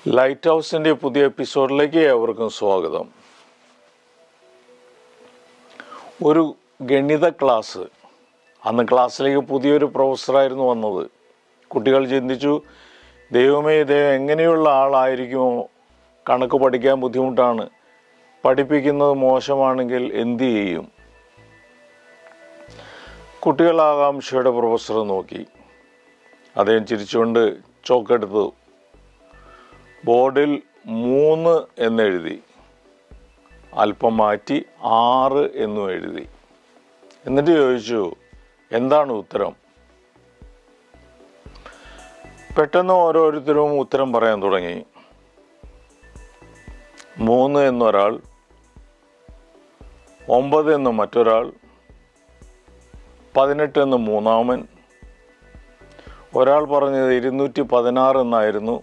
Light ഹൗസിൻ്റെ പുതിയ എപ്പിസോഡിലേക്ക് ഏവർക്കും സ്വാഗതം. ഒരു ഗണിത ക്ലാസ്. അന്ന് ക്ലാസ്സിലേക്ക് പുതിയൊരു പ്രൊഫസറായിരുന്നു വന്നത്. കുട്ടികൾ ചിന്തിച്ചു, ദൈവമേ, ദൈവം എങ്ങനെയുള്ള ആളായിരിക്കുമോ? കണക്ക് പഠിക്കാൻ ബുദ്ധിമുട്ടാണ്, പഠിപ്പിക്കുന്നത് മോശമാണെങ്കിൽ എന്തു ചെയ്യും? കുട്ടികൾ ആകാംക്ഷയുടെ പ്രൊഫസറെ നോക്കി. അദ്ദേഹം ചിരിച്ചുകൊണ്ട് ചോക്കെടുത്തു ബോർഡിൽ 3 എന്നെഴുതി, അല്പം മാറ്റി 6 എന്നും എഴുതി. എന്നിട്ട് ചോദിച്ചു, എന്താണ് ഉത്തരം? പെട്ടെന്ന് ഓരോരുത്തരും ഉത്തരം പറയാൻ തുടങ്ങി. 3 എന്നൊരാൾ, 9 എന്ന് മറ്റൊരാൾ, 18 എന്ന് മൂന്നാമൻ, ഒരാൾ പറഞ്ഞത് 216 എന്നായിരുന്നു.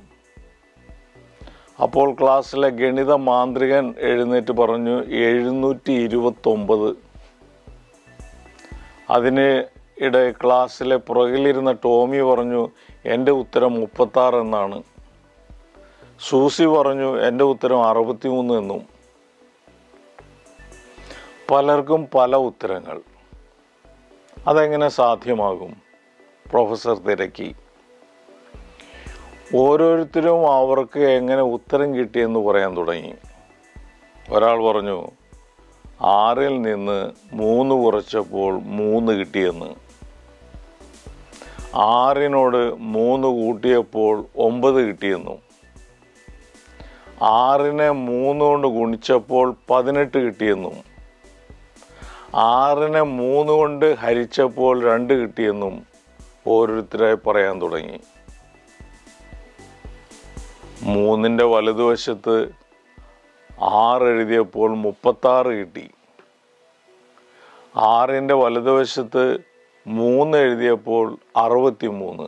അപ്പോൾ ക്ലാസ്സിലെ ഗണിത മാന്ത്രികൻ എഴുന്നേറ്റ് പറഞ്ഞു 729. അതിനിടെ ക്ലാസ്സിലെ പുറകിലിരുന്ന ടോമി പറഞ്ഞു, എൻ്റെ ഉത്തരം 36 എന്നാണ്. സൂസി പറഞ്ഞു, എൻ്റെ ഉത്തരം 63 എന്നും. പലർക്കും പല ഉത്തരങ്ങൾ. അതെങ്ങനെ സാധ്യമാകും? പ്രൊഫസർ തിരക്കി. ഓരോരുത്തരും അവർക്ക് എങ്ങനെ ഉത്തരം കിട്ടിയെന്ന് പറയാൻ തുടങ്ങി. ഒരാൾ പറഞ്ഞു, 6-ൽ നിന്ന് 3 കുറച്ചപ്പോൾ 3 കിട്ടിയെന്ന്. 6-നോട് 3 കൂട്ടിയപ്പോൾ 9 കിട്ടിയെന്നും. 6-നെ 3 കൊണ്ട് ഗുണിച്ചപ്പോൾ 18 കിട്ടിയെന്നും. 6-നെ 3 കൊണ്ട് ഹരിച്ചപ്പോൾ 2 കിട്ടിയെന്നും ഓരോരുത്തരായി പറയാൻ തുടങ്ങി. 3-ന്റെ വലതുവശത്ത് 6 എഴുതിയപ്പോൾ 36 കിട്ടി. 6-ന്റെ വലതുവശത്ത് 3 എഴുതിയപ്പോൾ 63.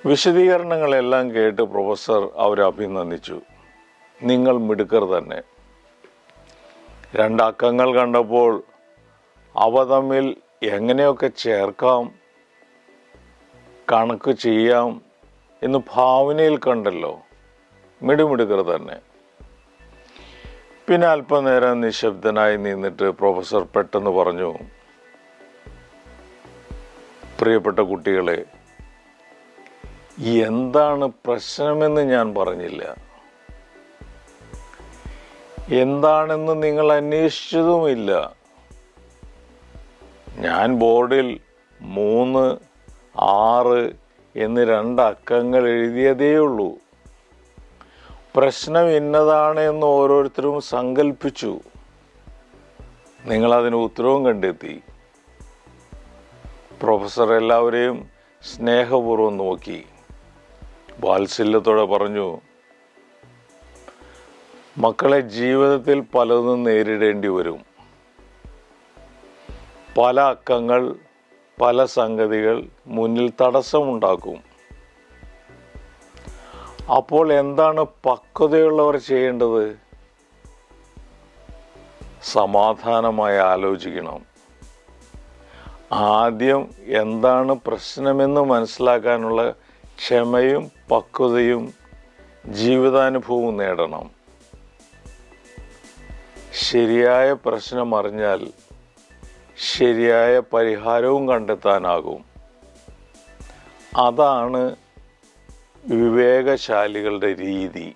വിശദീകരണങ്ങളെല്ലാം കേട്ട് പ്രൊഫസർ അവരെ അഭിനന്ദിച്ചു. നിങ്ങൾ മിടുക്കർ തന്നെ. 2 അക്കങ്ങൾ കണ്ടപ്പോൾ അവ തമ്മിൽ എങ്ങനെയൊക്കെ ചേർക്കാം, കണക്ക് ചെയ്യാം എന്ന് ഭാവനയിൽ കണ്ടല്ലോ. മിടുമിടുക്കർ തന്നെ. പിന്നെ അല്പനേരം നിശബ്ദനായി നിന്നിട്ട് പ്രൊഫസർ പെട്ടെന്ന് പറഞ്ഞു, പ്രിയപ്പെട്ട കുട്ടികളെ, എന്താണ് പ്രശ്നമെന്ന് ഞാൻ പറഞ്ഞില്ല. എന്താണെന്ന് നിങ്ങൾ അന്വേഷിച്ചതുമില്ല. ഞാൻ ബോർഡിൽ 3, 6 എന്ന് 2 അക്കങ്ങൾ എഴുതിയതേയുള്ളൂ. പ്രശ്നം ഇന്നതാണ് എന്ന് ഓരോരുത്തരും സങ്കല്പിച്ചു. നിങ്ങളതിന് ഉത്തരവും കണ്ടെത്തി. പ്രൊഫസർ എല്ലാവരെയും സ്നേഹപൂർവ്വം നോക്കി വാത്സല്യത്തോടെ പറഞ്ഞു, മക്കളെ, ജീവിതത്തിൽ പലതും നേരിടേണ്ടി വരും. പല അക്കങ്ങൾ, പല സംഗതികൾ മുന്നിൽ തടസ്സമുണ്ടാക്കും. അപ്പോൾ എന്താണ് പക്വതയുള്ളവർ ചെയ്യേണ്ടത്? സമാധാനമായി ആലോചിക്കണം. ആദ്യം എന്താണ് പ്രശ്നമെന്ന് മനസ്സിലാക്കാനുള്ള ക്ഷമയും പക്വതയും ജീവിതാനുഭവവും നേടണം. ശരിയായ പ്രശ്നം അറിഞ്ഞാൽ ശരിയായ പരിഹാരവും കണ്ടെത്താനാകും. അതാണ് വിവേകശാലികളുടെ രീതി.